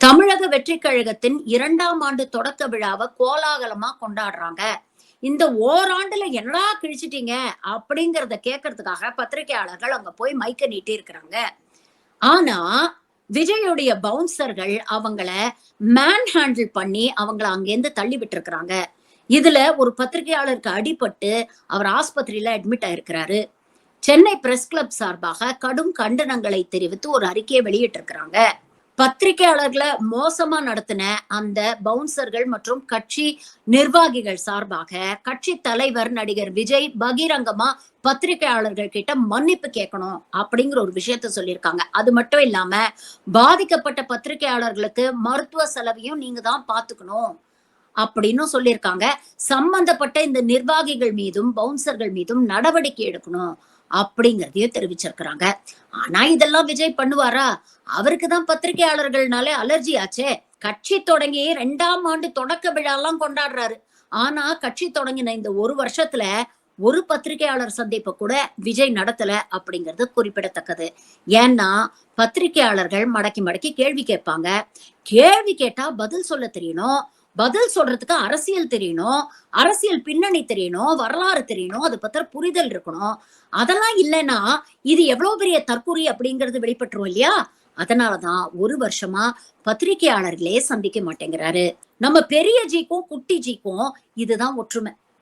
தமிழக வெற்றிக் கழகத்தின் 2ஆம் ஆண்டு தொடக்க விழாவை கோலாகலமா கொண்டாடுறாங்க. இந்த ஓராண்டுல என்னடா கிழிச்சிட்டீங்க அப்படிங்கறத கேட்கறதுக்காக பத்திரிகையாளர்கள் அங்க போய் மைக்க நீட்டி இருக்கிறாங்க. ஆனா விஜயுடைய பவுன்சர்கள் அவங்கள மேன் ஹேண்டில் பண்ணி அவங்கள அங்கேருந்து தள்ளி விட்டுருக்காங்க. இதுல ஒரு பத்திரிகையாளருக்கு அடிபட்டு அவர் ஆஸ்பத்திரியில அட்மிட் ஆயிருக்கிறாரு. சென்னை பிரஸ் கிளப் சார்பாக கடும் கண்டனங்களை தெரிவித்து ஒரு அறிக்கையை வெளியிட்டிருக்கிறாங்க. பத்திரிகையாளர்களை மோசமா நடத்தின அந்த பவுன்சர்கள் மற்றும் கட்சி நிர்வாகிகள் சார்பாக கட்சி தலைவர் நடிகர் விஜய் பகிரங்கமா பத்திரிகையாளர்கள் கிட்ட மன்னிப்பு கேட்கணும் அப்படிங்கிற ஒரு விஷயத்த சொல்லியிருக்காங்க. அது மட்டும் இல்லாம பாதிக்கப்பட்ட பத்திரிகையாளர்களுக்கு மருத்துவ செலவையும் நீங்க தான் பாத்துக்கணும் அப்படின்னு சொல்லியிருக்காங்க. சம்பந்தப்பட்ட இந்த நிர்வாகிகள் மீதும் பவுன்சர்கள் மீதும் நடவடிக்கை எடுக்கணும் அப்படிங்கறதையும் தெரிவிச்சிருக்கிறாங்க. ஆனா இதெல்லாம் விஜய் பண்ணுவாரா? அவருக்கு தான் பத்திரிகையாளர்கள்னாலே அலர்ஜி ஆச்சே. கட்சி தொடங்கி 2ஆம் ஆண்டு தொடக்க விழாலாம் கொண்டாடுறாரு. ஆனா கட்சி தொடங்கின இந்த ஒரு வருஷத்துல ஒரு பத்திரிகையாளர் சந்திப்பை கூட விஜய் நடத்தல அப்படிங்கிறது குறிப்பிடத்தக்கது. ஏன்னா பத்திரிகையாளர்கள் மடக்கி மடக்கி கேள்வி கேட்பாங்க. கேள்வி கேட்டா பதில் சொல்ல தெரியணும். பதில் சொல்றதுக்கு அரசியல் தெரியணும். அரசியல் பின்னணி தெரியணும். வரலாறு தெரியணும். அது பத்திர புரிதல் இருக்கணும். அதெல்லாம் இல்லைன்னா இது எவ்வளவு பெரிய தற்கொலை அப்படிங்கிறது வெளிப்பட்டுரும் இல்லையா? அதனாலதான் ஒரு வருஷமா பத்திரிகையாளர்களே சந்திக்க மாட்டேங்கிறாரு. நம்ம பெரிய ஜிக்கும் குட்டி ஜிக்கும் இதுதான் ஒற்றுமை.